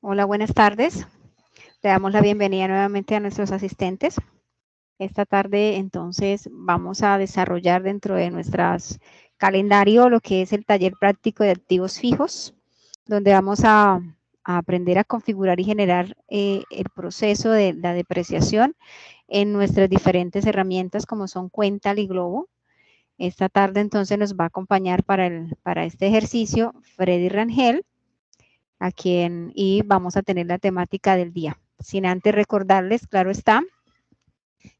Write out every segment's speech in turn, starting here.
Hola, buenas tardes. Le damos la bienvenida nuevamente a nuestros asistentes. Esta tarde, entonces, vamos a desarrollar dentro de nuestras calendario lo que es el taller práctico de activos fijos, donde vamos a aprender a configurar y generar el proceso de la depreciación en nuestras diferentes herramientas como son Cuental y Globo. Esta tarde, entonces, nos va a acompañar para este ejercicio Freddy Rangel, y vamos a tener la temática del día. Sin antes recordarles, claro está,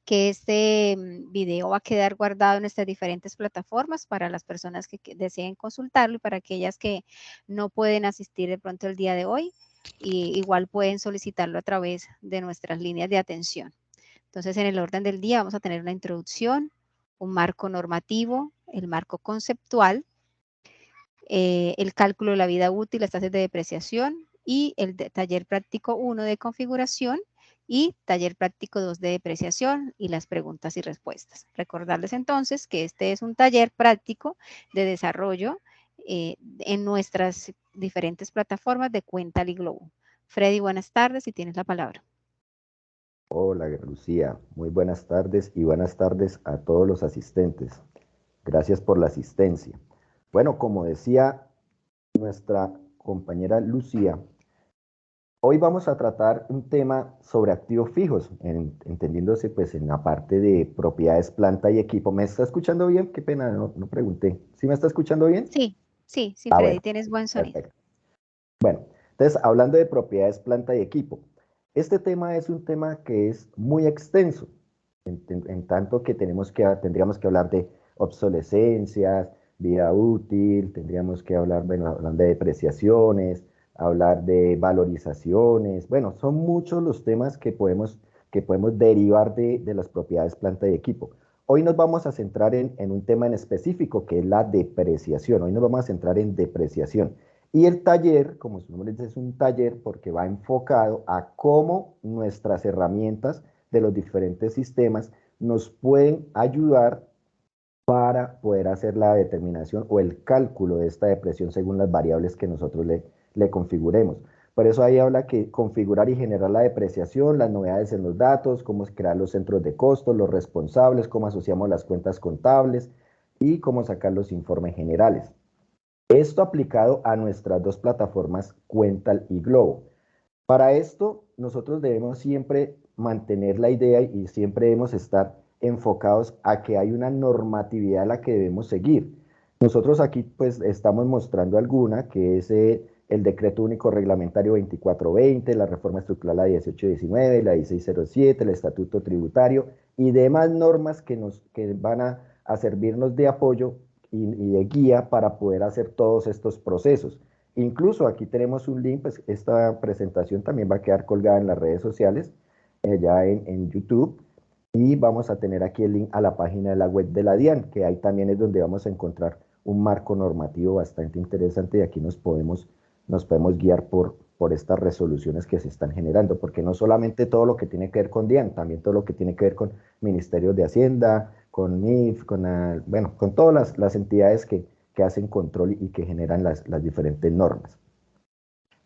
que este video va a quedar guardado en nuestras diferentes plataformas para las personas que deseen consultarlo y para aquellas que no pueden asistir de pronto el día de hoy, y igual pueden solicitarlo a través de nuestras líneas de atención. Entonces, en el orden del día vamos a tener una introducción, un marco normativo, el marco conceptual, el cálculo de la vida útil, las tasas de depreciación y el taller práctico 1 de configuración y taller práctico 2 de depreciación y las preguntas y respuestas. Recordarles entonces que este es un taller práctico de desarrollo en nuestras diferentes plataformas de Cuental y Globo. Freddy, buenas tardes y tienes la palabra. Hola, Lucía. Muy buenas tardes y buenas tardes a todos los asistentes. Gracias por la asistencia. Bueno, como decía nuestra compañera Lucía, hoy vamos a tratar un tema sobre activos fijos, entendiéndose pues en la parte de propiedades, planta y equipo. ¿Me está escuchando bien? Qué pena, no pregunté. ¿Sí me está escuchando bien? Sí, Freddy, Bueno, tienes buen sonido. perfecto. Bueno, entonces hablando de propiedades, planta y equipo, este tema es un tema que es muy extenso, en tanto que tendríamos que hablar de obsolescencias, vida útil, tendríamos que hablar, bueno, hablando de depreciaciones, hablar de valorizaciones, bueno, son muchos los temas que podemos derivar de las propiedades, planta y equipo. Hoy nos vamos a centrar en un tema en específico, que es la depreciación. Hoy nos vamos a centrar en depreciación. Y el taller, como su nombre dice, es un taller porque va enfocado a cómo nuestras herramientas de los diferentes sistemas nos pueden ayudar para poder hacer la determinación o el cálculo de esta depresión según las variables que nosotros le configuremos. Por eso ahí habla que configurar y generar la depreciación, las novedades en los datos, cómo crear los centros de costos, los responsables, cómo asociamos las cuentas contables y cómo sacar los informes generales. Esto aplicado a nuestras dos plataformas Cuental y Globo. Para esto, nosotros debemos siempre mantener la idea y siempre debemos estar enfocados a que hay una normatividad a la que debemos seguir. Nosotros aquí pues estamos mostrando alguna, que es el Decreto Único Reglamentario 2420, la Reforma Estructural la 1819, la 1607, el Estatuto Tributario y demás normas que van a servirnos de apoyo y de guía para poder hacer todos estos procesos. Incluso aquí tenemos un link, pues esta presentación también va a quedar colgada en las redes sociales, ya en YouTube, y vamos a tener aquí el link a la página de la web de la DIAN, que ahí también es donde vamos a encontrar un marco normativo bastante interesante y aquí nos podemos guiar por estas resoluciones que se están generando, porque no solamente todo lo que tiene que ver con DIAN, también todo lo que tiene que ver con Ministerios de Hacienda, con NIF, bueno, con todas las entidades que hacen control y que generan las diferentes normas.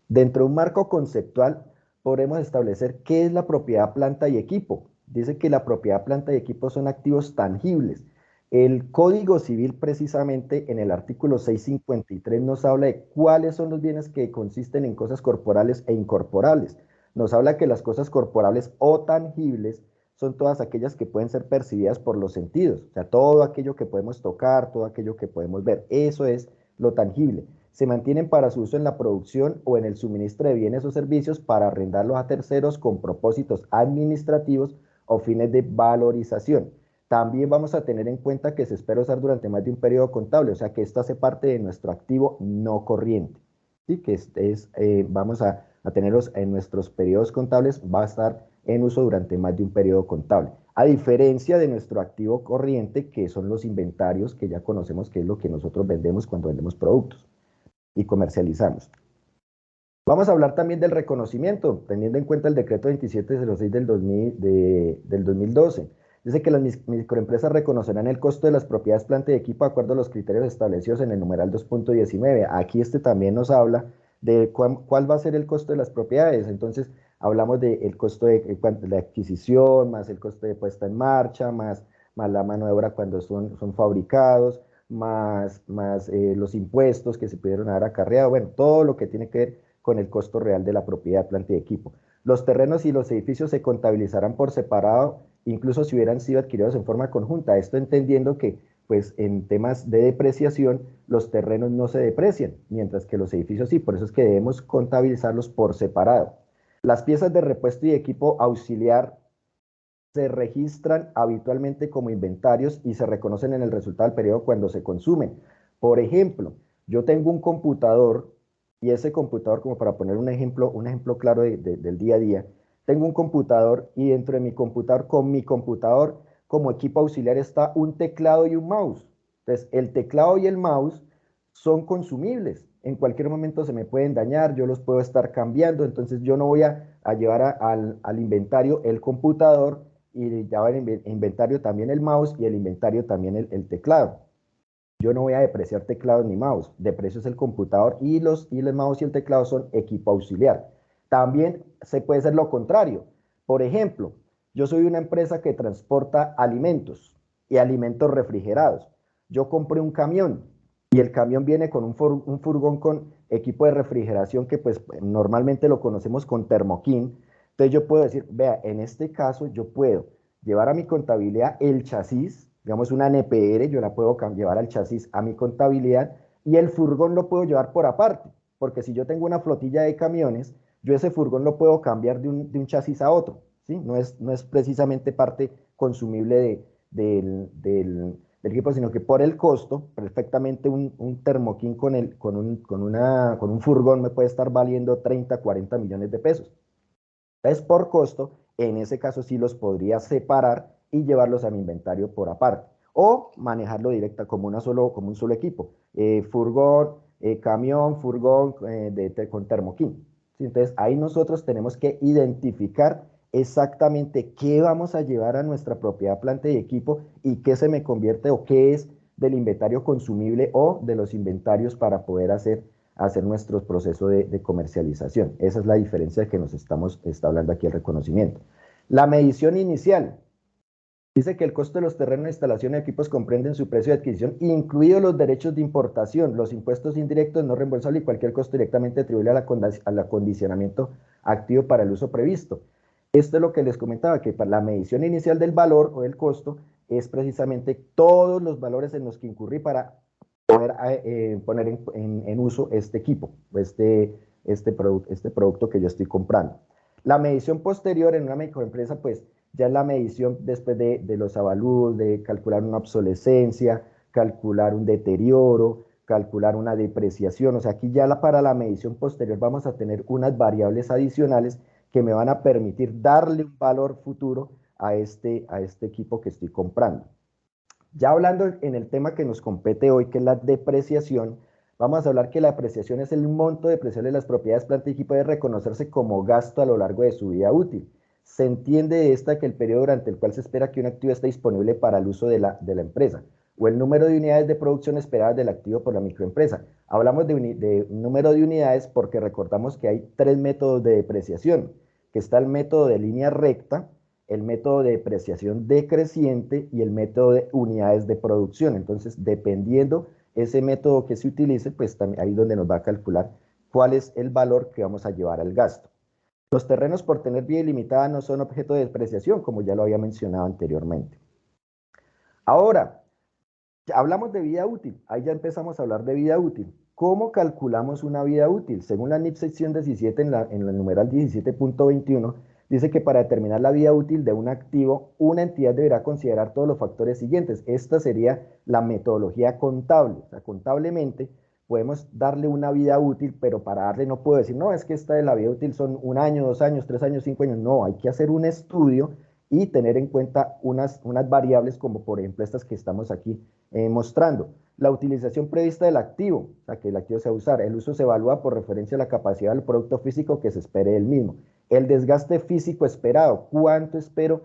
Dentro de un marco conceptual, podremos establecer qué es la propiedad, planta y equipo. Dice que la propiedad, planta y equipo son activos tangibles. El Código Civil, precisamente en el artículo 653, nos habla de cuáles son los bienes que consisten en cosas corporales e incorporables. Nos habla que las cosas corporales o tangibles son todas aquellas que pueden ser percibidas por los sentidos, o sea, todo aquello que podemos tocar, todo aquello que podemos ver, eso es lo tangible. Se mantienen para su uso en la producción o en el suministro de bienes o servicios para arrendarlos a terceros con propósitos administrativos o fines de valorización. También vamos a tener en cuenta que se espera usar durante más de un periodo contable, o sea que esto hace parte de nuestro activo no corriente. ¿Sí? Que vamos a tenerlos en nuestros periodos contables, va a estar en uso durante más de un periodo contable. A diferencia de nuestro activo corriente, que son los inventarios, que ya conocemos que es lo que nosotros vendemos cuando vendemos productos y comercializamos. Vamos a hablar también del reconocimiento, teniendo en cuenta el decreto 2706 del 2012. Dice que las microempresas reconocerán el costo de las propiedades, planta y equipo de acuerdo a los criterios establecidos en el numeral 2.19. Aquí también nos habla de cuál va a ser el costo de las propiedades. Entonces, hablamos del costo de la adquisición, más el costo de puesta en marcha, más la mano de obra cuando son fabricados, más los impuestos que se pudieron haber acarreado, bueno, todo lo que tiene que ver con el costo real de la propiedad, planta y equipo. Los terrenos y los edificios se contabilizarán por separado, incluso si hubieran sido adquiridos en forma conjunta. Esto entendiendo que, pues, en temas de depreciación, los terrenos no se deprecian, mientras que los edificios sí. Por eso es que debemos contabilizarlos por separado. Las piezas de repuesto y equipo auxiliar se registran habitualmente como inventarios y se reconocen en el resultado del periodo cuando se consumen. Por ejemplo, yo tengo un computador y ese computador, como para poner un ejemplo claro del día a día, tengo un computador y dentro de mi computador, con mi computador como equipo auxiliar está un teclado y un mouse. Entonces, el teclado y el mouse son consumibles. En cualquier momento se me pueden dañar, yo los puedo estar cambiando, entonces yo no voy a llevar al inventario el computador y ya va el inventario también el mouse y el inventario también el teclado. Yo no voy a depreciar teclados ni mouse, deprecio es el computador y el mouse y el teclado son equipo auxiliar. También se puede ser lo contrario. Por ejemplo, yo soy una empresa que transporta alimentos y alimentos refrigerados. Yo compré un camión y el camión viene con un furgón con equipo de refrigeración que pues normalmente lo conocemos con Thermokin. Entonces yo puedo decir, vea, en este caso yo puedo llevar a mi contabilidad el chasis, digamos una NPR, yo la puedo llevar al chasis a mi contabilidad y el furgón lo puedo llevar por aparte, porque si yo tengo una flotilla de camiones, yo ese furgón lo puedo cambiar de un chasis a otro, ¿sí? No es precisamente parte consumible del equipo, sino que por el costo, perfectamente un Thermokin con un furgón me puede estar valiendo 30, 40 millones de pesos. Entonces, por costo, en ese caso sí los podría separar y llevarlos a mi inventario por aparte. O manejarlo directa como un solo equipo. Furgón, camión, furgón con Thermokin. ¿Sí? Entonces, ahí nosotros tenemos que identificar exactamente qué vamos a llevar a nuestra propiedad, planta y equipo y qué se me convierte o qué es del inventario consumible o de los inventarios para poder hacer nuestro proceso de comercialización. Esa es la diferencia que está hablando aquí el reconocimiento. La medición inicial. Dice que el costo de los terrenos, instalación y equipos comprenden su precio de adquisición, incluidos los derechos de importación, los impuestos indirectos no reembolsables y cualquier costo directamente atribuible al acondicionamiento activo para el uso previsto. Esto es lo que les comentaba, que para la medición inicial del valor o del costo es precisamente todos los valores en los que incurrí para poder poner en uso este equipo, este producto que yo estoy comprando. La medición posterior en una microempresa, pues ya es la medición después de los avalúos, de calcular una obsolescencia, calcular un deterioro, calcular una depreciación. O sea, aquí ya para la medición posterior vamos a tener unas variables adicionales que me van a permitir darle un valor futuro a este equipo que estoy comprando. Ya hablando en el tema que nos compete hoy, que es la depreciación, vamos a hablar que la depreciación es el monto depreciable de las propiedades, planta y equipo, de reconocerse como gasto a lo largo de su vida útil. Se entiende de esta que el periodo durante el cual se espera que un activo esté disponible para el uso de la empresa, o el número de unidades de producción esperadas del activo por la microempresa. Hablamos de número de unidades porque recordamos que hay tres métodos de depreciación, que está el método de línea recta, el método de depreciación decreciente y el método de unidades de producción. Entonces, dependiendo ese método que se utilice, pues también ahí es donde nos va a calcular cuál es el valor que vamos a llevar al gasto. Los terrenos por tener vida ilimitada no son objeto de depreciación, como ya lo había mencionado anteriormente. Ahora, hablamos de vida útil, ahí ya empezamos a hablar de vida útil. ¿Cómo calculamos una vida útil? Según la NIF sección 17, en el numeral 17.21, dice que para determinar la vida útil de un activo, una entidad deberá considerar todos los factores siguientes. Esta sería la metodología contable. O sea, contablemente podemos darle una vida útil, pero para darle no puedo decir, no, es que esta de la vida útil son 1 año, 2 años, 3 años, 5 años. No, hay que hacer un estudio y tener en cuenta unas variables como por ejemplo estas que estamos aquí mostrando. La utilización prevista del activo, o sea, que el activo se va a usar. El uso se evalúa por referencia a la capacidad del producto físico que se espere del mismo. El desgaste físico esperado, ¿cuánto espero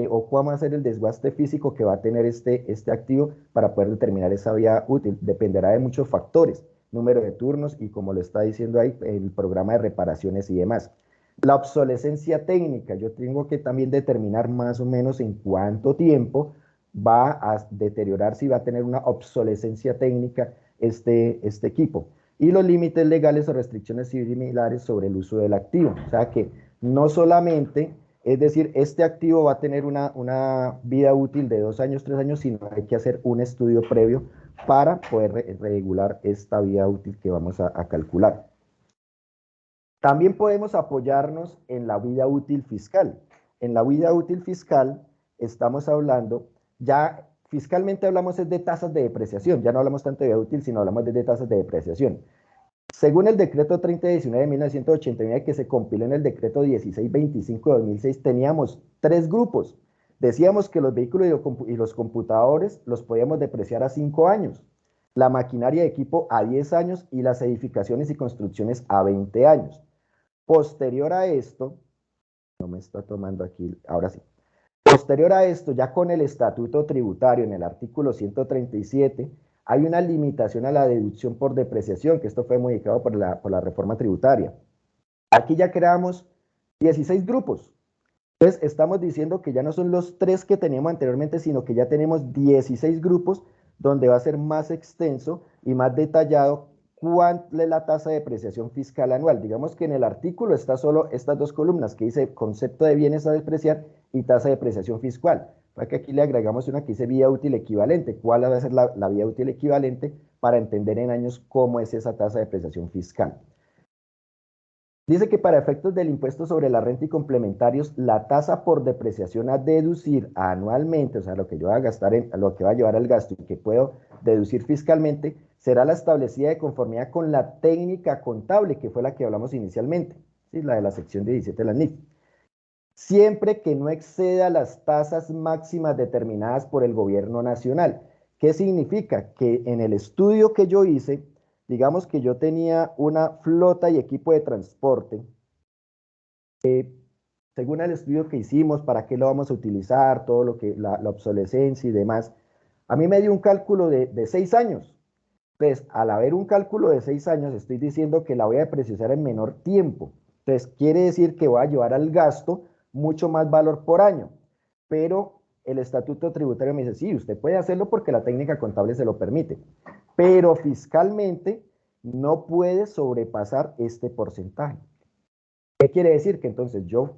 o cuál va a ser el desgaste físico que va a tener este activo para poder determinar esa vida útil? Dependerá de muchos factores. número de turnos y como lo está diciendo ahí, el programa de reparaciones y demás. La obsolescencia técnica, yo tengo que también determinar más o menos en cuánto tiempo va a deteriorarse y va a tener una obsolescencia técnica este equipo. Y los límites legales o restricciones similares sobre el uso del activo. O sea que no solamente, es decir, este activo va a tener una vida útil de 2 años, 3 años, sino hay que hacer un estudio previo para poder regular esta vida útil que vamos a calcular. También podemos apoyarnos en la vida útil fiscal. En la vida útil fiscal estamos hablando, ya fiscalmente hablamos es de tasas de depreciación, ya no hablamos tanto de vida útil, sino hablamos de tasas de depreciación. Según el decreto 3019 de 1989 que se compiló en el decreto 1625 de 2006, teníamos 3 grupos. Decíamos que los vehículos y los computadores los podíamos depreciar a 5 años, la maquinaria de equipo a 10 años y las edificaciones y construcciones a 20 años. Posterior a esto, no me está tomando aquí, ahora sí. Posterior a esto, ya con el estatuto tributario en el artículo 137, hay una limitación a la deducción por depreciación, que esto fue modificado por la reforma tributaria. Aquí ya creamos 16 grupos. Entonces, estamos diciendo que ya no son los 3 que teníamos anteriormente, sino que ya tenemos 16 grupos donde va a ser más extenso y más detallado cuál es la tasa de depreciación fiscal anual. Digamos que en el artículo está solo estas 2 columnas que dice concepto de bienes a depreciar y tasa de depreciación fiscal. Para que aquí le agregamos una que dice vía útil equivalente. ¿Cuál va a ser la vía útil equivalente para entender en años cómo es esa tasa de depreciación fiscal? Dice que para efectos del impuesto sobre la renta y complementarios, la tasa por depreciación a deducir anualmente, o sea, lo que yo voy a gastar, lo que va a llevar al gasto y que puedo deducir fiscalmente, será la establecida de conformidad con la técnica contable, que fue la que hablamos inicialmente, ¿sí? La de la sección 17 de la NIF. Siempre que no exceda las tasas máximas determinadas por el gobierno nacional. ¿Qué significa? Que en el estudio que yo hice, digamos que yo tenía una flota y equipo de transporte, según el estudio que hicimos, para qué lo vamos a utilizar, todo lo que, la obsolescencia y demás, a mí me dio un cálculo de 6 años. Entonces, al haber un cálculo de 6 años, estoy diciendo que la voy a depreciar en menor tiempo. Entonces, quiere decir que voy a llevar al gasto mucho más valor por año. Pero el estatuto tributario me dice, sí, usted puede hacerlo porque la técnica contable se lo permite. Pero fiscalmente no puede sobrepasar este porcentaje. ¿Qué quiere decir? Que entonces yo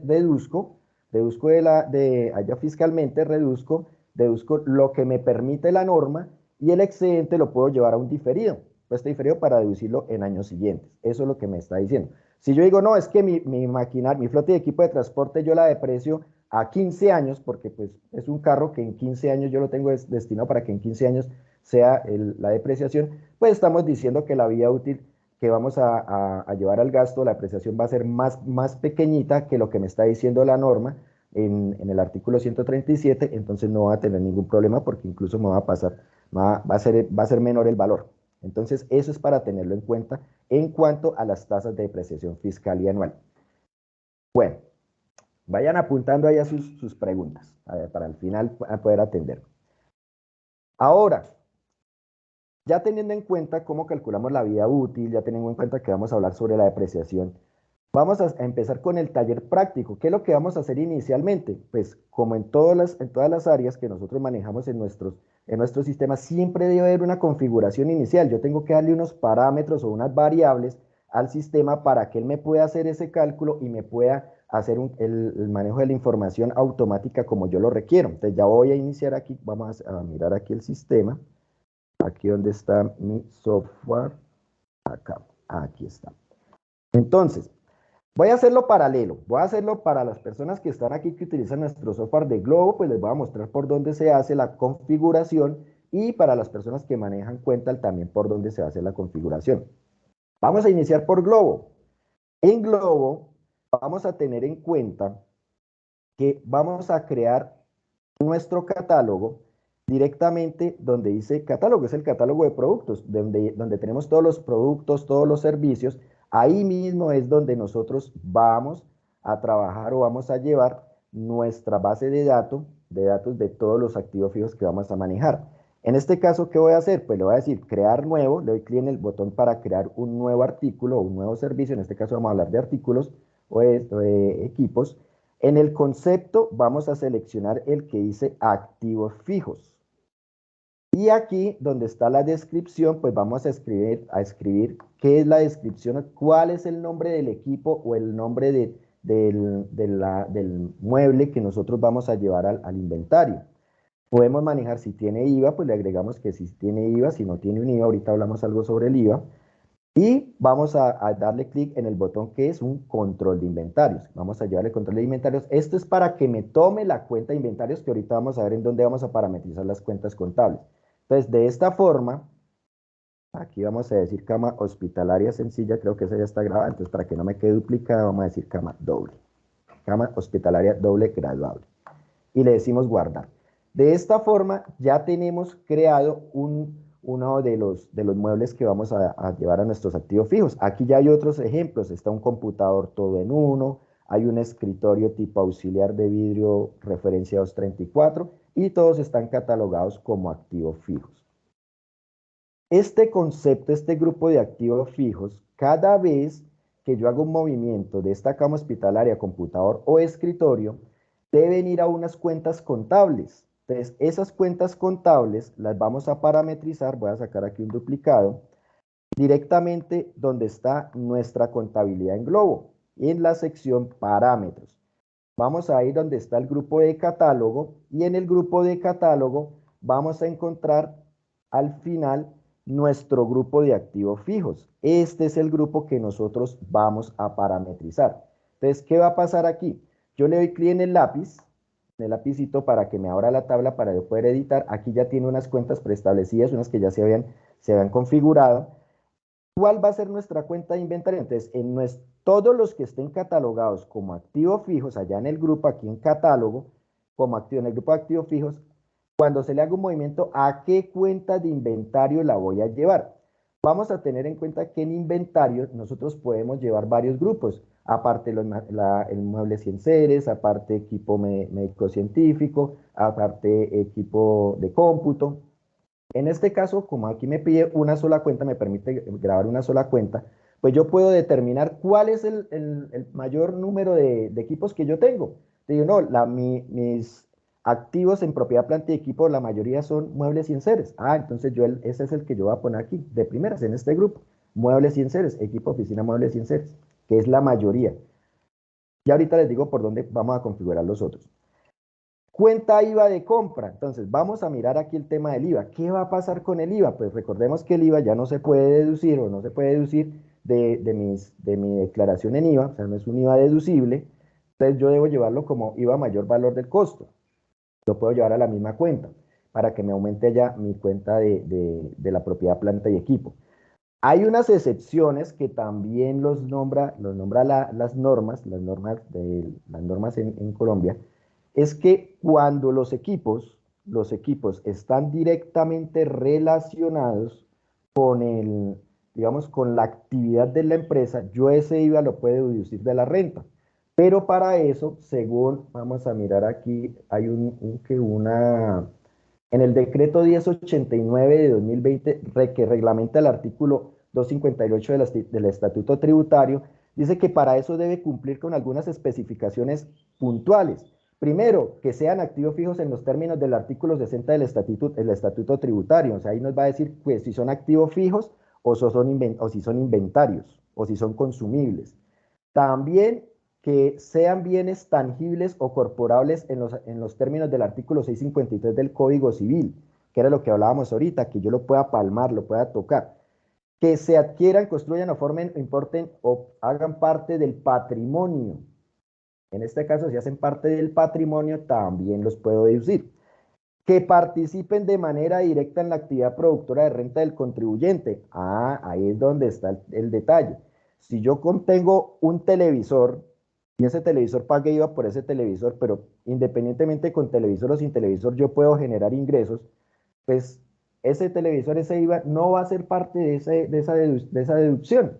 deduzco allá fiscalmente, deduzco lo que me permite la norma y el excedente lo puedo llevar a un diferido. Pues este diferido para deducirlo en años siguientes. Eso es lo que me está diciendo. Si yo digo, no, es que mi flota de equipo de transporte yo la deprecio a 15 años, porque pues es un carro que en 15 años yo lo tengo destinado para que en 15 años sea la depreciación, pues estamos diciendo que la vida útil que vamos a llevar al gasto, la apreciación va a ser más pequeñita que lo que me está diciendo la norma en el artículo 137, entonces no va a tener ningún problema porque incluso me va a pasar, va a ser menor el valor. Entonces eso es para tenerlo en cuenta en cuanto a las tasas de depreciación fiscal y anual. Bueno, vayan apuntando ahí a sus preguntas, para al final poder atender. Ahora, ya teniendo en cuenta cómo calculamos la vida útil, ya teniendo en cuenta que vamos a hablar sobre la depreciación, vamos a empezar con el taller práctico. ¿Qué es lo que vamos a hacer inicialmente? Pues como en todas las áreas que nosotros manejamos en nuestro sistema, siempre debe haber una configuración inicial. Yo tengo que darle unos parámetros o unas variables al sistema para que él me pueda hacer ese cálculo y me pueda hacer el manejo de la información automática como yo lo requiero. Entonces ya voy a iniciar aquí, vamos a mirar aquí el sistema. Aquí donde está mi software, acá, aquí está. Entonces, voy a hacerlo paralelo, voy a hacerlo para las personas que están aquí que utilizan nuestro software de Globo, pues les voy a mostrar por dónde se hace la configuración y para las personas que manejan Cuental también por dónde se hace la configuración. Vamos a iniciar por Globo. En Globo vamos a tener en cuenta que vamos a crear nuestro catálogo directamente donde dice catálogo, es el catálogo de productos, donde tenemos todos los productos, todos los servicios. Ahí mismo es donde nosotros vamos a trabajar o vamos a llevar nuestra base de datos de todos los activos fijos que vamos a manejar. En este caso, ¿qué voy a hacer? Pues le voy a decir crear nuevo, le doy clic en el botón para crear un nuevo artículo o un nuevo servicio, en este caso vamos a hablar de artículos o de equipos. En el concepto vamos a seleccionar el que dice activos fijos. Y aquí donde está la descripción, pues vamos a escribir qué es la descripción, cuál es el nombre del equipo o el nombre del mueble que nosotros vamos a llevar al inventario. Podemos manejar si tiene IVA, pues le agregamos que si tiene IVA, si no tiene un IVA, ahorita hablamos algo sobre el IVA. Y vamos a darle clic en el botón que es un control de inventarios. Vamos a llevarle control de inventarios. Esto es para que me tome la cuenta de inventarios, que ahorita vamos a ver en dónde vamos a parametrizar las cuentas contables. Entonces, de esta forma, aquí vamos a decir cama hospitalaria sencilla, creo que esa ya está grabada, entonces para que no me quede duplicada, vamos a decir cama doble. Cama hospitalaria doble graduable. Y le decimos guardar. De esta forma ya tenemos creado uno de los muebles que vamos a llevar a nuestros activos fijos. Aquí ya hay otros ejemplos, está un computador todo en uno, hay un escritorio tipo auxiliar de vidrio referencia 234 y todos están catalogados como activos fijos. Este concepto, este grupo de activos fijos, cada vez que yo hago un movimiento de esta cama hospitalaria, computador o escritorio, deben ir a unas cuentas contables. Entonces, esas cuentas contables las vamos a parametrizar, voy a sacar aquí un duplicado, directamente donde está nuestra contabilidad en globo, en la sección parámetros. Vamos a ir donde está el grupo de catálogo y en el grupo de catálogo vamos a encontrar al final nuestro grupo de activos fijos. Este es el grupo que nosotros vamos a parametrizar. Entonces, ¿qué va a pasar aquí? Yo le doy clic en el lápiz, en el lapicito para que me abra la tabla para yo poder editar. Aquí ya tiene unas cuentas preestablecidas, unas que ya se habían configurado. ¿Cuál va a ser nuestra cuenta de inventario? Entonces, todos los que estén catalogados como activos fijos, allá en el grupo, aquí en catálogo, como activo, en el grupo de activos fijos, cuando se le haga un movimiento, ¿a qué cuenta de inventario la voy a llevar? Vamos a tener en cuenta que en inventario nosotros podemos llevar varios grupos, aparte el mueble cienceres, aparte equipo médico-científico, aparte equipo de cómputo. En este caso, como aquí me pide una sola cuenta, me permite grabar una sola cuenta, pues yo puedo determinar cuál es el mayor número de equipos que yo tengo. Digo, no, mis activos en propiedad, planta y equipo, la mayoría son muebles y enseres. Ah, entonces ese es el que yo voy a poner aquí, de primeras, en este grupo. Muebles y enseres, equipo, oficina, muebles y enseres, que es la mayoría. Y ahorita les digo por dónde vamos a configurar los otros. Cuenta IVA de compra. Entonces, vamos a mirar aquí el tema del IVA. ¿Qué va a pasar con el IVA? Pues recordemos que el IVA ya no se puede deducir o no se puede deducir de mi declaración en IVA, o sea, no es un IVA deducible. Entonces, yo debo llevarlo como IVA mayor valor del costo. Lo puedo llevar a la misma cuenta para que me aumente ya mi cuenta de la propiedad, planta y equipo. Hay unas excepciones que también los nombra las normas en Colombia, es que cuando los equipos están directamente relacionados con digamos, con la actividad de la empresa, yo ese IVA lo puedo deducir de la renta. Pero para eso, según, vamos a mirar aquí, hay en el decreto 1089 de 2020, que reglamenta el artículo 258 del Estatuto Tributario, dice que para eso debe cumplir con algunas especificaciones puntuales. Primero, que sean activos fijos en los términos del artículo 60 del Estatuto Tributario. O sea, ahí nos va a decir pues, si son activos fijos o si son inventarios o si son consumibles. También que sean bienes tangibles o corporables en los términos del artículo 653 del Código Civil, que era lo que hablábamos ahorita, que yo lo pueda palmar, lo pueda tocar. Que se adquieran, construyan o formen, importen o hagan parte del patrimonio. En este caso, si hacen parte del patrimonio, también los puedo deducir. Que participen de manera directa en la actividad productora de renta del contribuyente. Ah, ahí es donde está el detalle. Si yo contengo un televisor y ese televisor pague IVA por ese televisor, pero independientemente con televisor o sin televisor yo puedo generar ingresos, pues ese televisor, ese IVA no va a ser parte de esa deducción.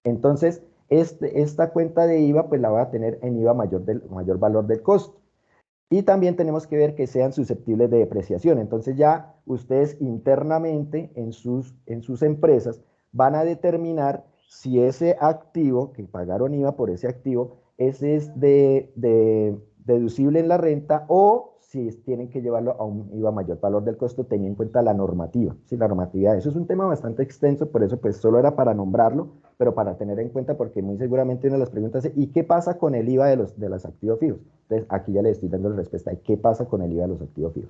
Entonces, esta cuenta de IVA pues la va a tener en IVA mayor valor del costo. Y también tenemos que ver que sean susceptibles de depreciación. Entonces ya ustedes internamente en sus empresas van a determinar si ese activo, que pagaron IVA por ese activo, ese es deducible en la renta o si tienen que llevarlo a un IVA mayor valor del costo teniendo en cuenta la normativa. Sí, la normatividad. Eso es un tema bastante extenso, por eso pues solo era para nombrarlo, pero para tener en cuenta porque muy seguramente una de las preguntas es ¿y qué pasa con el IVA de los activos fijos? Entonces aquí ya le estoy dando la respuesta de qué pasa con el IVA de los activos fijos.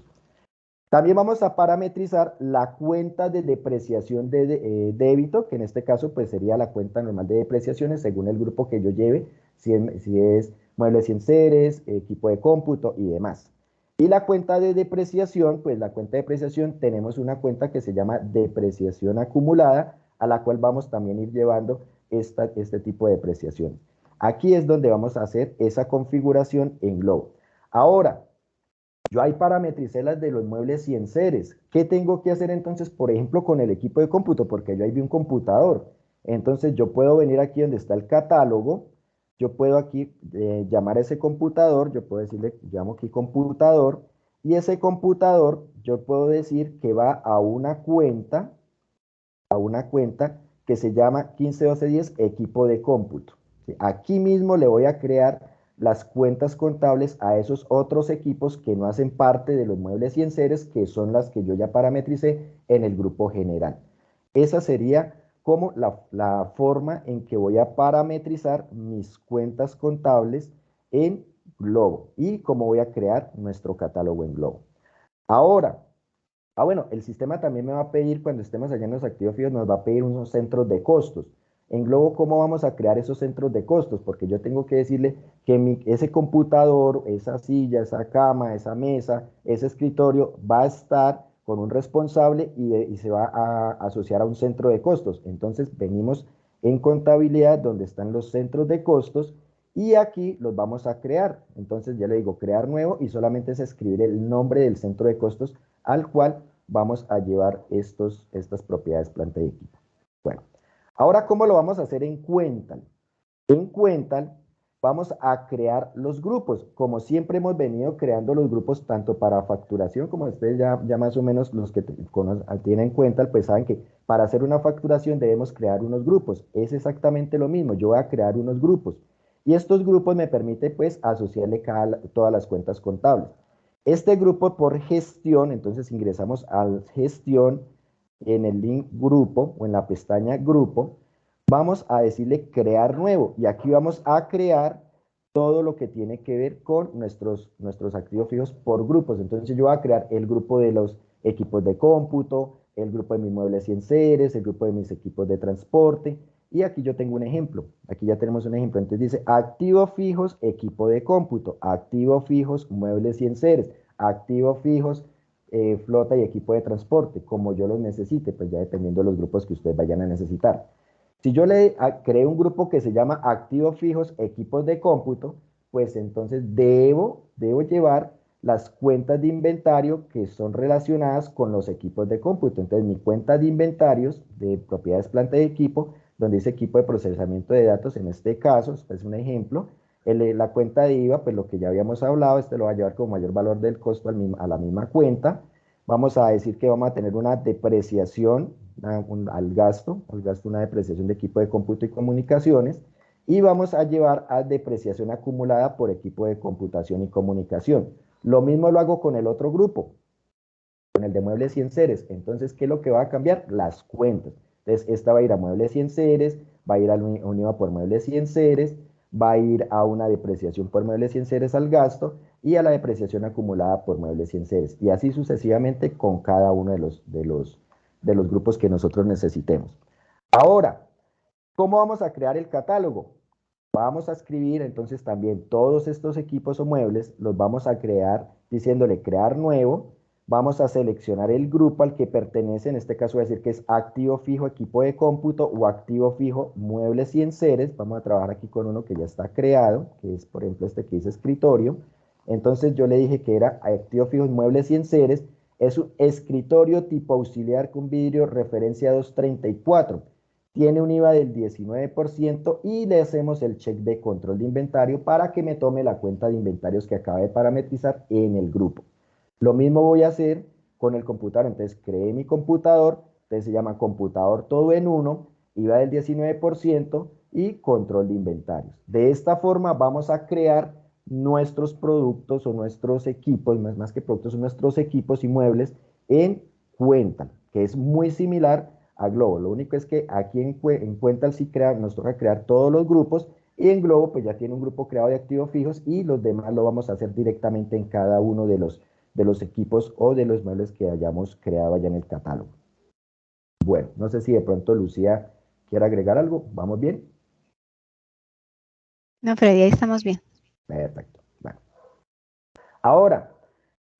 También vamos a parametrizar la cuenta de depreciación de débito, que en este caso pues sería la cuenta normal de depreciaciones según el grupo que yo lleve, si es muebles y enseres, equipo de cómputo y demás. Y la cuenta de depreciación, pues la cuenta de depreciación tenemos una cuenta que se llama depreciación acumulada, a la cual vamos también a ir llevando este tipo de depreciación. Aquí es donde vamos a hacer esa configuración en Globo. Ahora, yo ahí parametricé las de los muebles y enseres. ¿Qué tengo que hacer entonces, por ejemplo, con el equipo de cómputo? Porque yo ahí vi un computador. Entonces yo puedo venir aquí donde está el catálogo, yo puedo aquí llamar a ese computador, yo puedo decirle, llamo aquí computador, y ese computador yo puedo decir que va a una cuenta que se llama 151210 equipo de cómputo. ¿Sí? Aquí mismo le voy a crear las cuentas contables a esos otros equipos que no hacen parte de los muebles y enseres, que son las que yo ya parametricé en el grupo general. Esa sería como la forma en que voy a parametrizar mis cuentas contables en Globo y cómo voy a crear nuestro catálogo en Globo. Ahora, bueno, el sistema también me va a pedir, cuando estemos allá en los activos fijos, nos va a pedir unos centros de costos. En Globo, ¿cómo vamos a crear esos centros de costos? Porque yo tengo que decirle que ese computador, esa silla, esa cama, esa mesa, ese escritorio va a estar con un responsable y se va a asociar a un centro de costos. Entonces, venimos en contabilidad donde están los centros de costos y aquí los vamos a crear. Entonces, ya le digo, crear nuevo y solamente es escribir el nombre del centro de costos al cual vamos a llevar estas propiedades planta y equipo. Bueno, ahora, ¿cómo lo vamos a hacer en Cuental? En Cuental vamos a crear los grupos, como siempre hemos venido creando los grupos tanto para facturación, como ustedes ya más o menos los que tienen Cuental, pues saben que para hacer una facturación debemos crear unos grupos. Es exactamente lo mismo, yo voy a crear unos grupos. Y estos grupos me permiten pues asociarle todas las cuentas contables. Este grupo por gestión, entonces ingresamos a gestión en el link grupo o en la pestaña grupo, vamos a decirle crear nuevo y aquí vamos a crear todo lo que tiene que ver con nuestros activos fijos por grupos. Entonces yo voy a crear el grupo de los equipos de cómputo, el grupo de mis muebles y enseres, el grupo de mis equipos de transporte y aquí yo tengo un ejemplo. Aquí ya tenemos un ejemplo. Entonces dice activos fijos, equipo de cómputo, activos fijos, muebles y enseres, activos fijos, flota y equipo de transporte, como yo los necesite, pues ya dependiendo de los grupos que ustedes vayan a necesitar. Si yo le creo un grupo que se llama activos fijos, equipos de cómputo, pues entonces debo llevar las cuentas de inventario que son relacionadas con los equipos de cómputo. Entonces mi cuenta de inventarios de propiedades planta y equipo, donde dice equipo de procesamiento de datos, en este caso, este es un ejemplo, la cuenta de IVA, pues lo que ya habíamos hablado, este lo va a llevar como mayor valor del costo a la misma cuenta. Vamos a decir que vamos a tener una depreciación al gasto, una depreciación de equipo de cómputo y comunicaciones, y vamos a llevar a depreciación acumulada por equipo de computación y comunicación. Lo mismo lo hago con el otro grupo, con el de muebles y enseres. Entonces, ¿qué es lo que va a cambiar? Las cuentas. Entonces, esta va a ir a muebles y enseres, va a ir a un IVA por muebles y enseres, va a ir a una depreciación por muebles y enseres al gasto y a la depreciación acumulada por muebles y enseres. Y así sucesivamente con cada uno de los grupos que nosotros necesitemos. Ahora, ¿cómo vamos a crear el catálogo? Vamos a escribir entonces también todos estos equipos o muebles, los vamos a crear diciéndole crear nuevo, vamos a seleccionar el grupo al que pertenece, en este caso voy a decir que es activo fijo equipo de cómputo o activo fijo muebles y enseres, vamos a trabajar aquí con uno que ya está creado, que es por ejemplo este que dice escritorio, entonces yo le dije que era activo fijo muebles y enseres, es un escritorio tipo auxiliar con vidrio referencia 234, tiene un IVA del 19% y le hacemos el check de control de inventario para que me tome la cuenta de inventarios que acaba de parametrizar en el grupo. Lo mismo voy a hacer con el computador. Entonces creé mi computador, entonces se llama computador todo en uno, IVA del 19% y control de inventarios. De esta forma vamos a crear nuestros productos o nuestros equipos, más que productos, son nuestros equipos y muebles en Cuental, que es muy similar a Globo. Lo único es que aquí en Cuental sí nos toca crear todos los grupos y en Globo pues ya tiene un grupo creado de activos fijos y los demás lo vamos a hacer directamente en cada uno de los equipos o de los muebles que hayamos creado allá en el catálogo. Bueno, no sé si de pronto Lucía quiere agregar algo. ¿Vamos bien? No, Freddy, ahí estamos bien. Perfecto. Bueno. Ahora,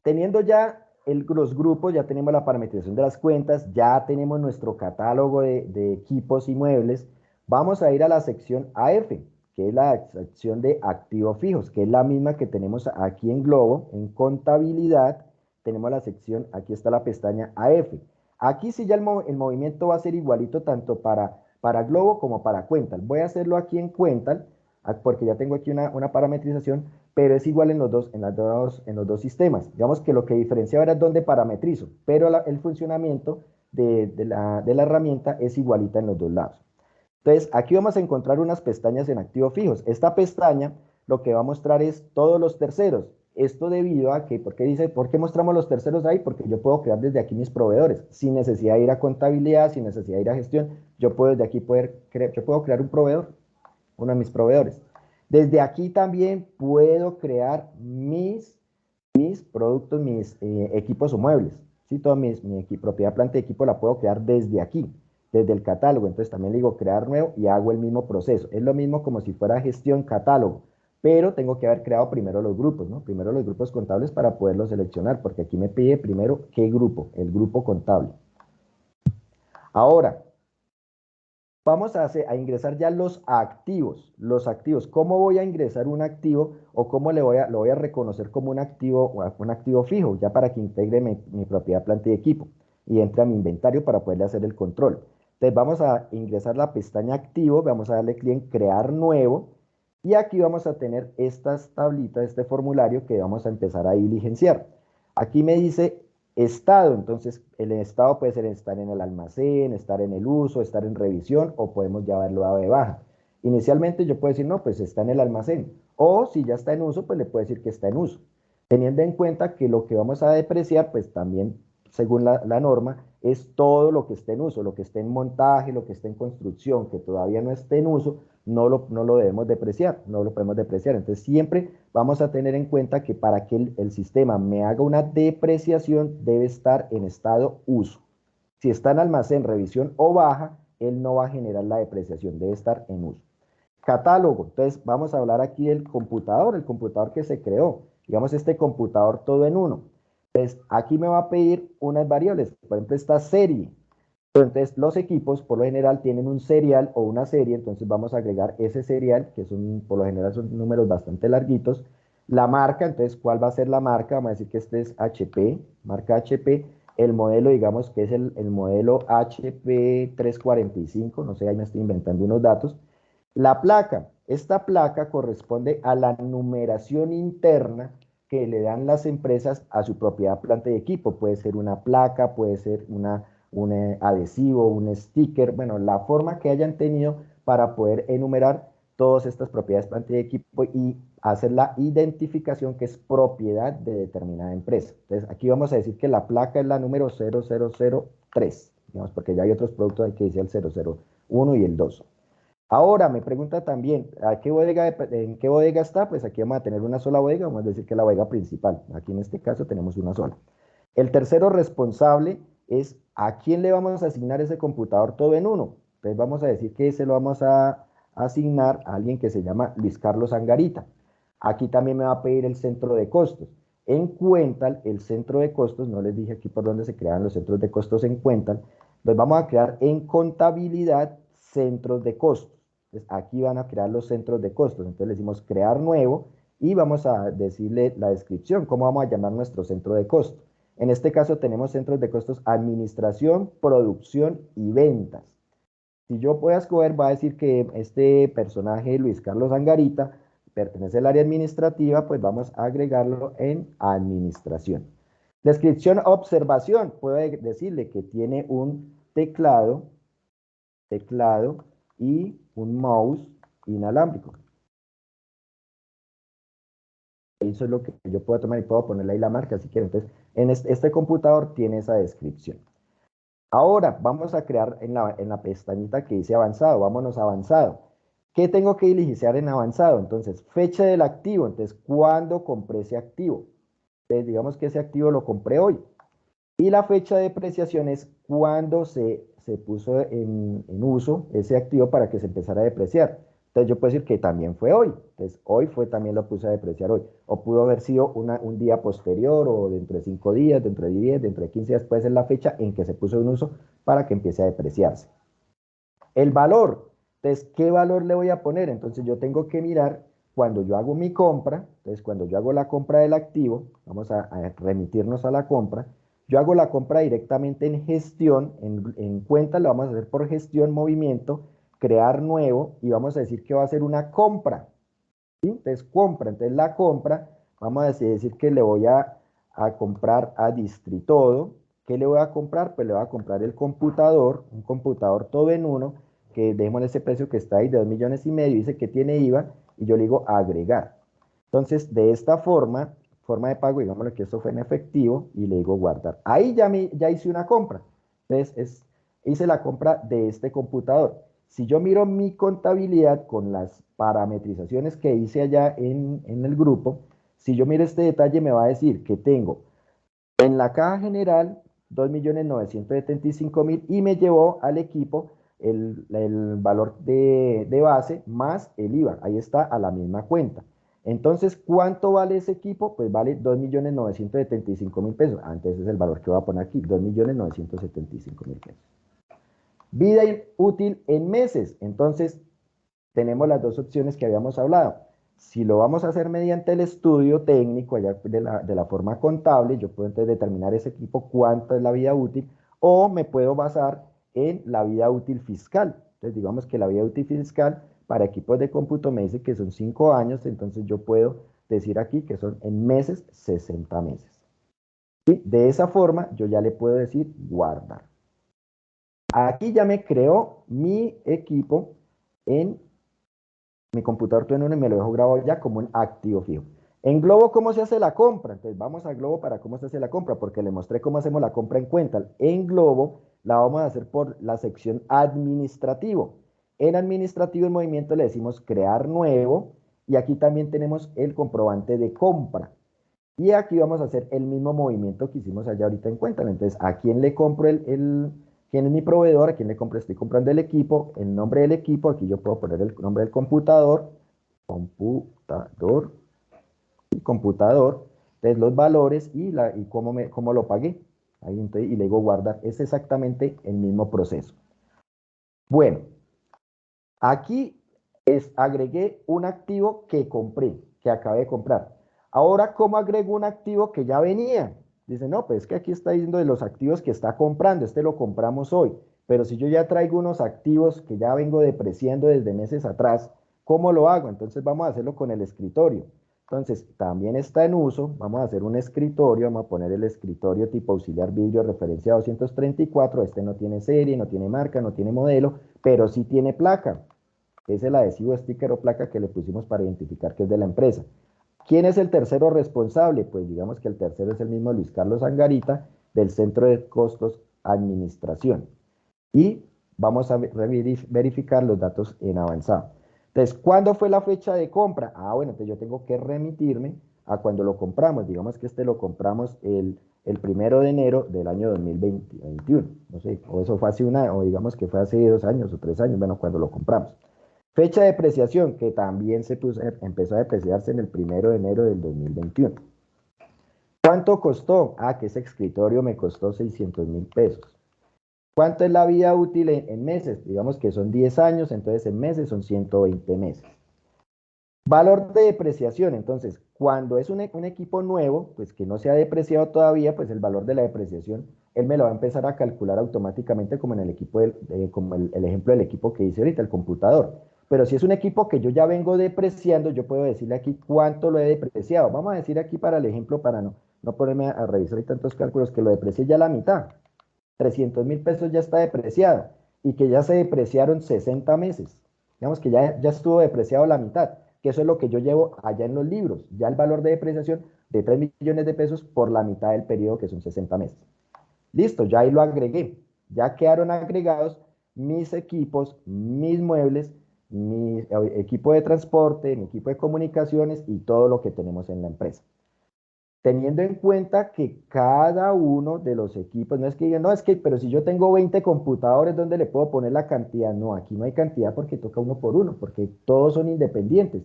teniendo ya los grupos, ya tenemos la parametrización de las cuentas, ya tenemos nuestro catálogo de equipos y muebles, vamos a ir a la sección AF, que es la sección de activos fijos, que es la misma que tenemos aquí en Globo, en contabilidad, tenemos la sección, aquí está la pestaña AF. Aquí sí ya el movimiento va a ser igualito tanto para Globo como para Cuental. Voy a hacerlo aquí en Cuental, porque ya tengo aquí una parametrización, pero es igual en los dos sistemas. Digamos que lo que diferencia ahora es dónde parametrizo, pero el funcionamiento de la herramienta es igualita en los dos lados. Entonces, aquí vamos a encontrar unas pestañas en activos fijos. Esta pestaña lo que va a mostrar es todos los terceros. Esto debido a que, ¿por qué mostramos los terceros ahí? Porque yo puedo crear desde aquí mis proveedores, sin necesidad de ir a contabilidad, sin necesidad de ir a gestión. Yo puedo desde aquí yo puedo crear un proveedor, uno de mis proveedores. Desde aquí también puedo crear mis productos, mis equipos o muebles. ¿Sí? Toda mi propiedad, planta y equipo la puedo crear desde aquí, desde el catálogo. Entonces también le digo crear nuevo y hago el mismo proceso. Es lo mismo como si fuera gestión catálogo, pero tengo que haber creado primero los grupos, ¿no? Primero los grupos contables para poderlos seleccionar, porque aquí me pide primero qué grupo, el grupo contable. Ahora, vamos a ingresar ya los activos. Los activos, ¿cómo voy a ingresar un activo o cómo lo voy a reconocer como un activo fijo? Ya para que integre mi propiedad, planta y equipo y entre a mi inventario para poderle hacer el control. Entonces vamos a ingresar la pestaña activo, vamos a darle clic en crear nuevo y aquí vamos a tener estas tablitas, este formulario que vamos a empezar a diligenciar. Aquí me dice estado, entonces el estado puede ser estar en el almacén, estar en el uso, estar en revisión o podemos llevarlo dado de baja. Inicialmente yo puedo decir, no, pues está en el almacén. O si ya está en uso, pues le puedo decir que está en uso. Teniendo en cuenta que lo que vamos a depreciar, pues también, según la norma, es todo lo que esté en uso, lo que esté en montaje, lo que esté en construcción, que todavía no esté en uso, no lo debemos depreciar, no lo podemos depreciar. Entonces siempre vamos a tener en cuenta que para que el sistema me haga una depreciación debe estar en estado uso. Si está en almacén, revisión o baja, él no va a generar la depreciación, debe estar en uso. Catálogo, entonces vamos a hablar aquí del computador, el computador que se creó. Digamos este computador todo en uno. Entonces aquí me va a pedir unas variables, por ejemplo esta serie. Entonces, los equipos por lo general tienen un serial o una serie, entonces vamos a agregar ese serial, que por lo general son números bastante larguitos. La marca, entonces, ¿cuál va a ser la marca? Vamos a decir que este es HP, marca HP. El modelo, digamos que es el modelo HP 345, no sé, ahí me estoy inventando unos datos. La placa, esta placa corresponde a la numeración interna que le dan las empresas a su propiedad, planta y equipo. Puede ser una placa, puede ser un adhesivo, un sticker, bueno, la forma que hayan tenido para poder enumerar todas estas propiedades, planta y equipo y hacer la identificación que es propiedad de determinada empresa. Entonces, aquí vamos a decir que la placa es la número 0003, digamos, porque ya hay otros productos ahí que dice el 001 y el 2. Ahora me pregunta también, ¿en qué bodega está? Pues aquí vamos a tener una sola bodega, vamos a decir que es la bodega principal. Aquí en este caso tenemos una sola. El tercero responsable es a quién le vamos a asignar ese computador todo en uno. Entonces vamos a decir que se lo vamos a asignar a alguien que se llama Luis Carlos Angarita. Aquí también me va a pedir el centro de costos. En Cuental, el centro de costos, no les dije aquí por dónde se crean los centros de costos en Cuental, los vamos a crear en contabilidad centros de costos. Entonces, aquí van a crear los centros de costos. Entonces le decimos crear nuevo y vamos a decirle la descripción, cómo vamos a llamar nuestro centro de costos. En este caso tenemos centros de costos administración, producción y ventas. Si yo voy a escoger, va a decir que este personaje, Luis Carlos Angarita, pertenece al área administrativa, pues vamos a agregarlo en administración. Descripción, observación, puedo decirle que tiene un teclado y un mouse inalámbrico. Eso es lo que yo puedo tomar y puedo ponerle ahí la marca si quiero. Entonces, en este computador tiene esa descripción. Ahora vamos a crear en la pestañita que dice avanzado, vámonos a avanzado. ¿Qué tengo que diligenciar en avanzado? Entonces, fecha del activo, entonces, ¿cuándo compré ese activo? Entonces, digamos que ese activo lo compré hoy. Y la fecha de depreciación es cuando se puso en uso ese activo para que se empezara a depreciar. Entonces yo puedo decir que también fue hoy. Entonces hoy fue también lo puse a depreciar hoy. O pudo haber sido un día posterior o dentro de 5 días, dentro de 10, dentro de 15 días, puede ser la fecha en que se puso en uso para que empiece a depreciarse. El valor. Entonces, ¿qué valor le voy a poner? Entonces yo tengo que mirar cuando yo hago mi compra. Entonces cuando yo hago la compra del activo, vamos a remitirnos a la compra. Yo hago la compra directamente en gestión, en cuenta, lo vamos a hacer por gestión, movimiento, crear nuevo y vamos a decir que va a ser una compra. ¿Sí? Entonces compra, entonces la compra, vamos a decir que le voy a comprar a Distritodo. ¿Qué le voy a comprar? Pues le voy a comprar el computador, un computador todo en uno, que dejemos ese precio que está ahí de 2,5 millones, dice que tiene IVA, y yo le digo agregar. Entonces, de esta forma de pago, digámosle que esto fue en efectivo, y le digo guardar. Ahí ya hice una compra. Entonces, hice la compra de este computador. Si yo miro mi contabilidad con las parametrizaciones que hice allá en el grupo, si yo miro este detalle me va a decir que tengo en la caja general 2,975,000 y me llevó al equipo el valor de base más el IVA. Ahí está a la misma cuenta. Entonces, ¿cuánto vale ese equipo? Pues vale 2,975,000 pesos. Antes es el valor que voy a poner aquí, 2,975,000 pesos. Vida útil en meses. Entonces, tenemos las dos opciones que habíamos hablado. Si lo vamos a hacer mediante el estudio técnico, allá de la forma contable, yo puedo entonces determinar ese equipo cuánto es la vida útil, o me puedo basar en la vida útil fiscal. Entonces, digamos que la vida útil fiscal para equipos de cómputo me dice que son 5 años, entonces yo puedo decir aquí que son en meses 60 meses. Y de esa forma yo ya le puedo decir guardar. Aquí ya me creó mi equipo en mi computador todo en uno y me lo dejo grabado ya como un activo fijo. En Globo, ¿cómo se hace la compra? Entonces vamos a Globo para cómo se hace la compra, porque le mostré cómo hacemos la compra en cuenta. En Globo la vamos a hacer por la sección administrativo. En administrativo en movimiento le decimos crear nuevo y aquí también tenemos el comprobante de compra. Y aquí vamos a hacer el mismo movimiento que hicimos allá ahorita en cuenta. Entonces, ¿a quién le compro quién es mi proveedor? ¿A quién le compro? Estoy comprando el equipo, el nombre del equipo. Aquí yo puedo poner el nombre del computador. Computador. Entonces, los valores y cómo lo pagué. Ahí entonces, y le digo guardar. Es exactamente el mismo proceso. Bueno, aquí agregué un activo que compré, que acabé de comprar. Ahora, ¿cómo agrego un activo que ya venía? Dice, no, pues es que aquí está diciendo de los activos que está comprando, este lo compramos hoy. Pero si yo ya traigo unos activos que ya vengo depreciando desde meses atrás, ¿cómo lo hago? Entonces vamos a hacerlo con el escritorio. Entonces, también está en uso, vamos a hacer un escritorio, vamos a poner el escritorio tipo auxiliar vidrio referencia 234, este no tiene serie, no tiene marca, no tiene modelo, pero sí tiene placa. Es el adhesivo, sticker o placa que le pusimos para identificar que es de la empresa. ¿Quién es el tercero responsable? Pues digamos que el tercero es el mismo Luis Carlos Angarita del Centro de Costos Administración. Y vamos a verificar los datos en avanzado. Entonces, ¿cuándo fue la fecha de compra? Ah, bueno, entonces yo tengo que remitirme a cuando lo compramos. Digamos que este lo compramos el 1 de enero del año 2021. No sé, o eso fue hace o digamos que fue hace 2 años o 3 años, bueno, cuando lo compramos. Fecha de depreciación, que también empezó a depreciarse en el 1 de enero del 2021. ¿Cuánto costó? Ah, que ese escritorio me costó 600,000 pesos. ¿Cuánto es la vida útil en meses? Digamos que son 10 años, entonces en meses son 120 meses. Valor de depreciación, entonces, cuando es un equipo nuevo, pues que no se ha depreciado todavía, pues el valor de la depreciación, él me lo va a empezar a calcular automáticamente como en el equipo, como el ejemplo del equipo que hice ahorita, el computador. Pero si es un equipo que yo ya vengo depreciando, yo puedo decirle aquí cuánto lo he depreciado. Vamos a decir aquí para el ejemplo, para no ponerme a revisar tantos cálculos, que lo deprecié ya la mitad. 300.000 pesos ya está depreciado y que ya se depreciaron 60 meses. Digamos que ya estuvo depreciado la mitad, que eso es lo que yo llevo allá en los libros, ya el valor de depreciación de 3 millones de pesos por la mitad del periodo, que son 60 meses. Listo, ya ahí lo agregué. Ya quedaron agregados mis equipos, mis muebles, mi equipo de transporte, mi equipo de comunicaciones y todo lo que tenemos en la empresa, teniendo en cuenta que cada uno de los equipos, no es que digan, no, es que, pero si yo tengo 20 computadores, ¿dónde le puedo poner la cantidad? No, aquí no hay cantidad porque toca uno por uno, porque todos son independientes.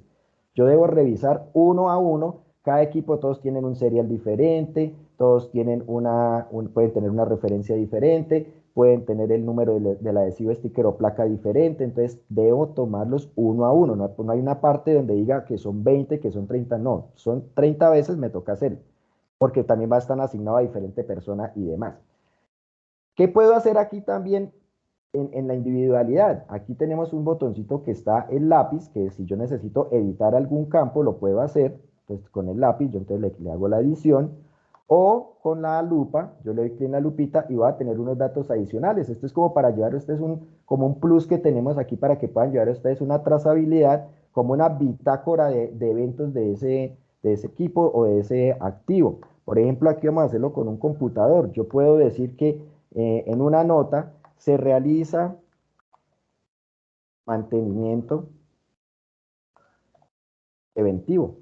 Yo debo revisar uno a uno, cada equipo, todos tienen un serial diferente, todos tienen pueden tener una referencia diferente, pueden tener el número del adhesivo, sticker o placa diferente, entonces debo tomarlos uno a uno, no hay una parte donde diga que son 20, que son 30, no, son 30 veces me toca hacer, porque también va a estar asignado a diferente persona y demás. ¿Qué puedo hacer aquí también en la individualidad? Aquí tenemos un botoncito que está el lápiz, que si yo necesito editar algún campo, lo puedo hacer. Entonces, con el lápiz, yo entonces le hago la edición. O con la lupa, yo le doy clic en la lupita y voy a tener unos datos adicionales. Esto es como para ayudar, este es como un plus que tenemos aquí para que puedan llevar a ustedes una trazabilidad, como una bitácora de eventos de ese equipo o de ese activo. Por ejemplo, aquí vamos a hacerlo con un computador. Yo puedo decir que en una nota se realiza mantenimiento preventivo.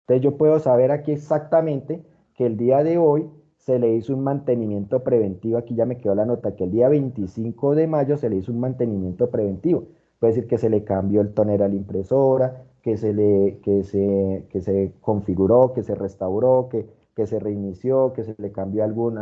Entonces yo puedo saber aquí exactamente que el día de hoy se le hizo un mantenimiento preventivo. Aquí ya me quedó la nota que el día 25 de mayo se le hizo un mantenimiento preventivo. Puede decir que se le cambió el toner a la impresora, que se configuró, que se restauró, que se reinició, que se le cambió algún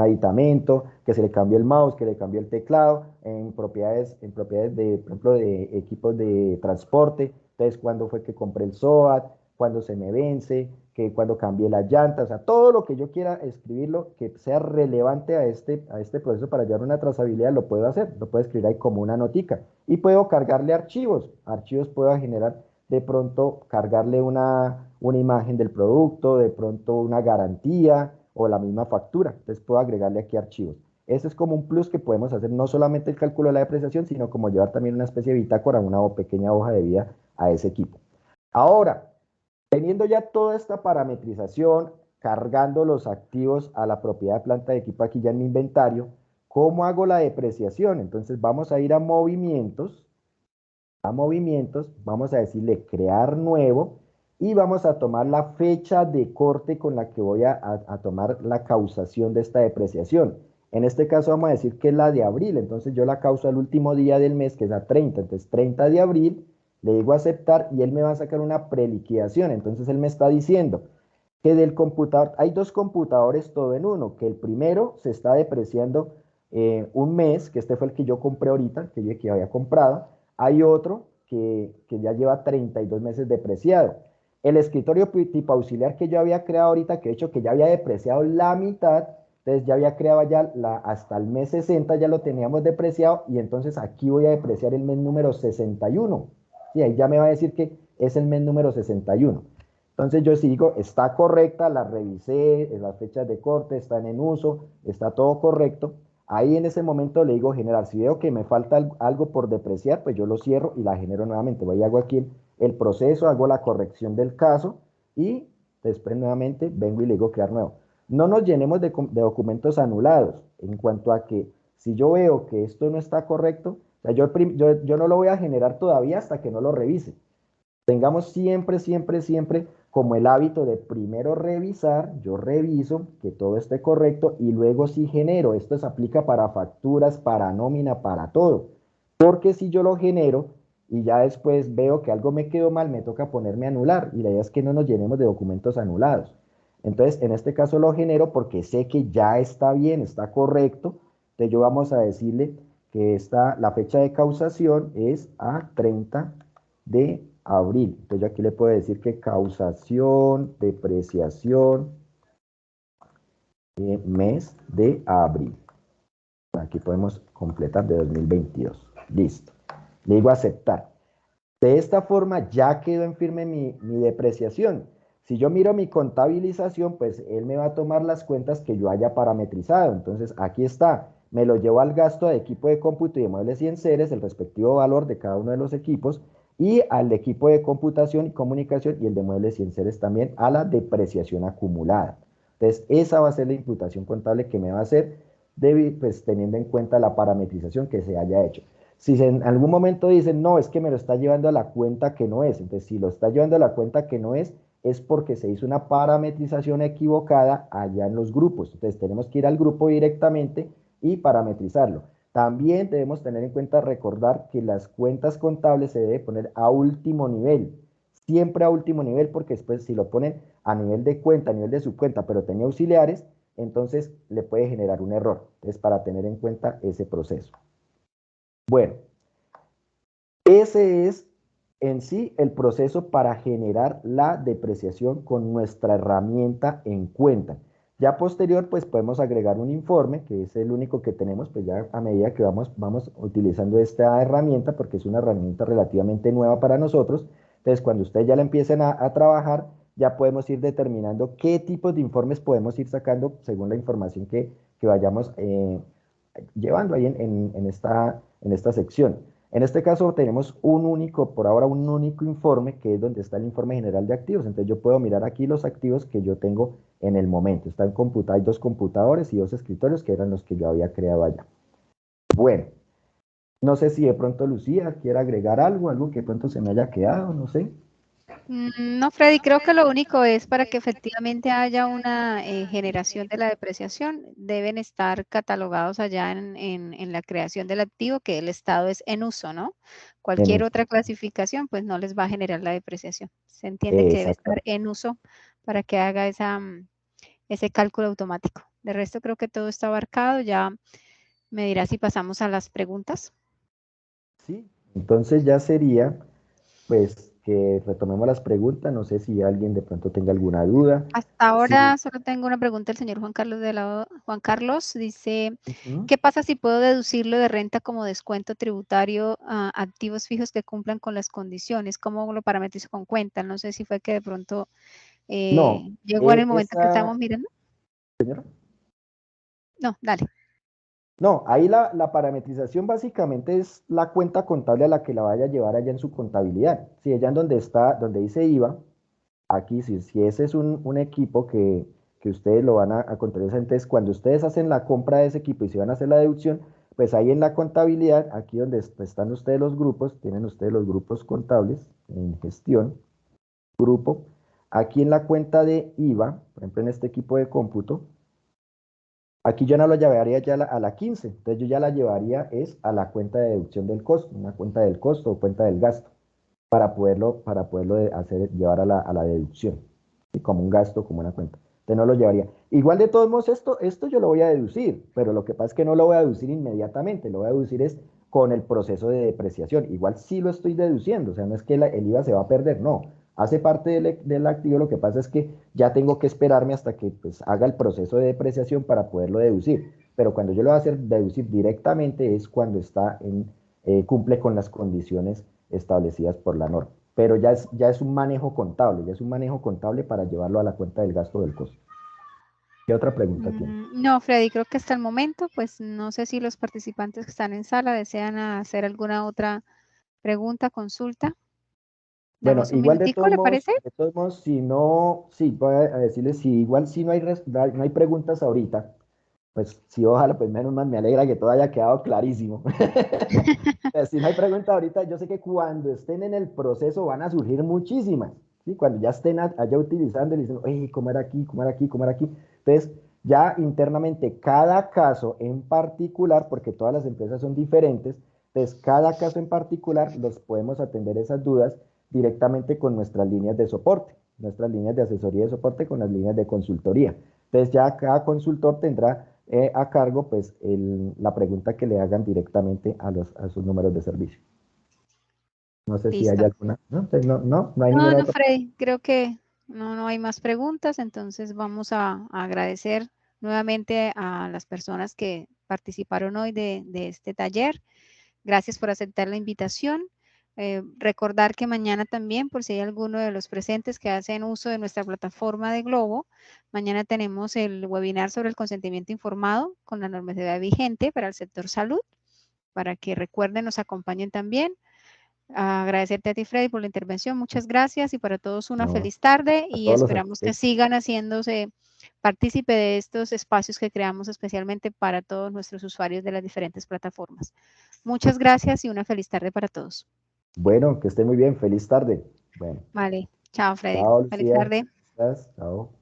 aditamento, que se le cambió el mouse, que le cambió el teclado, en propiedades de, por ejemplo, de equipos de transporte. Entonces, cuándo fue que compré el SOAT, cuándo se me vence, que cuando cambié las llantas, o sea, todo lo que yo quiera escribirlo que sea relevante a este proceso para llevar una trazabilidad, lo puedo hacer, lo puedo escribir ahí como una notica. Y puedo cargarle archivos puedo generar de pronto, cargarle una imagen del producto, de pronto una garantía o la misma factura. Entonces puedo agregarle aquí archivos. Ese es como un plus que podemos hacer, no solamente el cálculo de la depreciación, sino como llevar también una especie de bitácora, una pequeña hoja de vida a ese equipo. Ahora, teniendo ya toda esta parametrización, cargando los activos a la propiedad de planta de equipo aquí ya en mi inventario, ¿cómo hago la depreciación? Entonces vamos a ir a movimientos, vamos a decirle crear nuevo y vamos a tomar la fecha de corte con la que voy a tomar la causación de esta depreciación. En este caso vamos a decir que es la de abril, entonces yo la causo al último día del mes, que es a 30, entonces 30 de abril, le digo aceptar y él me va a sacar una preliquidación, entonces él me está diciendo que del computador, hay dos computadores todo en uno, que el primero se está depreciando un mes, que este fue el que yo compré ahorita, que había comprado, hay otro que ya lleva 32 meses depreciado. El escritorio tipo auxiliar que yo había creado ahorita, que de hecho que ya había depreciado la mitad, entonces ya había creado ya hasta el mes 60 ya lo teníamos depreciado y entonces aquí voy a depreciar el mes número 61. Sí, ahí ya me va a decir que es el mes número 61. Entonces yo sigo, está correcta, la revisé, las fechas de corte están en uso, está todo correcto. Ahí en ese momento le digo generar. Si veo que me falta algo por depreciar, pues yo lo cierro y la genero nuevamente. Voy y hago aquí el proceso, hago la corrección del caso y después nuevamente vengo y le digo crear nuevo. No nos llenemos de documentos anulados en cuanto a que si yo veo que esto no está correcto, o sea, yo no lo voy a generar todavía hasta que no lo revise. Tengamos siempre, siempre, siempre como el hábito de primero revisar, yo reviso que todo esté correcto y luego sí genero. Esto se aplica para facturas, para nómina, para todo. Porque si yo lo genero y ya después veo que algo me quedó mal, me toca ponerme a anular. Y la idea es que no nos llenemos de documentos anulados. Entonces, en este caso lo genero porque sé que ya está bien, está correcto. Entonces, yo vamos a decirle que la fecha de causación es a 30 de abril. Entonces yo aquí le puedo decir que causación, depreciación, mes de abril. Aquí podemos completar de 2022. Listo. Le digo aceptar. De esta forma ya quedó en firme mi depreciación. Si yo miro mi contabilización, pues él me va a tomar las cuentas que yo haya parametrizado. Entonces aquí está. Me lo llevo al gasto de equipo de cómputo y de muebles y enseres, el respectivo valor de cada uno de los equipos, y al equipo de computación y comunicación y el de muebles y enseres también a la depreciación acumulada. Entonces esa va a ser la imputación contable que me va a hacer, pues, teniendo en cuenta la parametrización que se haya hecho. Si en algún momento dicen, no, es que me lo está llevando a la cuenta que no es, entonces si lo está llevando a la cuenta que no es porque se hizo una parametrización equivocada allá en los grupos. Entonces tenemos que ir al grupo directamente y parametrizarlo. También debemos tener en cuenta, recordar que las cuentas contables se debe poner a último nivel, siempre a último nivel, porque después si lo ponen a nivel de cuenta, a nivel de subcuenta, pero tenía auxiliares, entonces le puede generar un error. Entonces, para tener en cuenta ese proceso. Bueno, ese es en sí el proceso para generar la depreciación con nuestra herramienta en cuenta. Ya posterior, pues podemos agregar un informe, que es el único que tenemos, pues ya a medida que vamos utilizando esta herramienta, porque es una herramienta relativamente nueva para nosotros. Entonces, cuando ustedes ya la empiecen a trabajar, ya podemos ir determinando qué tipos de informes podemos ir sacando según la información que vayamos llevando ahí en esta sección. En este caso tenemos por ahora un único informe, que es donde está el informe general de activos. Entonces yo puedo mirar aquí los activos que yo tengo en el momento. Hay 2 computadores y 2 escritorios que eran los que yo había creado allá. Bueno, no sé si de pronto Lucía quiere agregar algo que de pronto se me haya quedado, no sé. No, Freddy, creo que lo único es para que efectivamente haya una generación de la depreciación, deben estar catalogados allá en la creación del activo, que el estado es en uso, ¿no? En Cualquier uso. otra clasificación, pues no les va a generar la depreciación. Se entiende que debe estar Exactamente. en uso para que haga ese cálculo automático. De resto, creo que todo está abarcado. Ya me dirá si pasamos a las preguntas. Sí. Entonces ya sería, pues, que retomemos las preguntas. No sé si alguien de pronto tenga alguna duda. Hasta Sí. ahora solo tengo una pregunta del señor Juan Carlos Juan Carlos dice, Ujú. ¿qué pasa si puedo deducirlo de renta como descuento tributario a activos fijos que cumplan con las condiciones? ¿Cómo lo parametrizo con cuenta? No sé si fue que de pronto No, llegó en el momento que esa, estábamos mirando. señora. No, dale. No, ahí la parametrización básicamente es la cuenta contable a la que la vaya a llevar allá en su contabilidad. Si ella en donde está, donde dice IVA, aquí si ese es un equipo que ustedes lo van a contabilizar, entonces cuando ustedes hacen la compra de ese equipo y se van a hacer la deducción, pues ahí en la contabilidad, aquí donde están ustedes los grupos, tienen ustedes los grupos contables en gestión, grupo, aquí en la cuenta de IVA, por ejemplo en este equipo de cómputo, aquí yo no lo llevaría ya a la 15, entonces yo ya la llevaría es a la cuenta de deducción del costo, una cuenta del costo o cuenta del gasto, para poderlo llevar a la deducción, ¿sí? Como un gasto, como una cuenta. Entonces no lo llevaría. Igual de todos modos, esto yo lo voy a deducir, pero lo que pasa es que no lo voy a deducir inmediatamente, lo voy a deducir es con el proceso de depreciación. Igual sí lo estoy deduciendo, o sea, no es que el IVA se va a perder, no. Hace parte del activo, lo que pasa es que ya tengo que esperarme hasta que pues, haga el proceso de depreciación para poderlo deducir. Pero cuando yo lo voy a hacer deducir directamente es cuando cumple con las condiciones establecidas por la norma. Pero ya es un manejo contable, ya es un manejo contable para llevarlo a la cuenta del gasto del costo. ¿Qué otra pregunta tiene? No, Freddy, creo que hasta el momento, pues no sé si los participantes que están en sala desean hacer alguna otra pregunta, consulta. Bueno, Damos un minutico, ¿le parece? si no, sí, voy a decirles, si igual si no hay preguntas ahorita, pues sí, ojalá, pues menos mal, me alegra que todo haya quedado clarísimo. Pues, si no hay pregunta ahorita, yo sé que cuando estén en el proceso van a surgir muchísimas, ¿sí? Cuando ya estén allá utilizando y dicen, oye, ¿cómo era aquí? ¿Cómo era aquí? ¿Cómo era aquí? Entonces, ya internamente, cada caso en particular, porque todas las empresas son diferentes, entonces cada caso en particular los podemos atender esas dudas directamente con nuestras líneas de soporte, nuestras líneas de asesoría y de soporte con las líneas de consultoría. Entonces, ya cada consultor tendrá a cargo pues la pregunta que le hagan directamente a sus números de servicio. No sé si hay Listo. alguna. No, entonces no hay No, ninguna no, otra. Freddy, creo que no hay más preguntas, entonces vamos a agradecer nuevamente a las personas que participaron hoy de este taller. Gracias por aceptar la invitación. Recordar que mañana también, por si hay alguno de los presentes que hacen uso de nuestra plataforma de Globo, mañana tenemos el webinar sobre el consentimiento informado con la normatividad vigente para el sector salud, para que recuerden, nos acompañen también. Agradecerte a ti, Freddy, por la intervención. Muchas gracias y para todos una No, feliz tarde a y todos los esperamos que asistentes. sigan haciéndose partícipe de estos espacios que creamos especialmente para todos nuestros usuarios de las diferentes plataformas. Muchas gracias y una feliz tarde para todos. Bueno, que esté muy bien. Feliz tarde. Bueno, Vale, chao, Freddy. chao, Feliz Lucía. tarde. Gracias. Chao.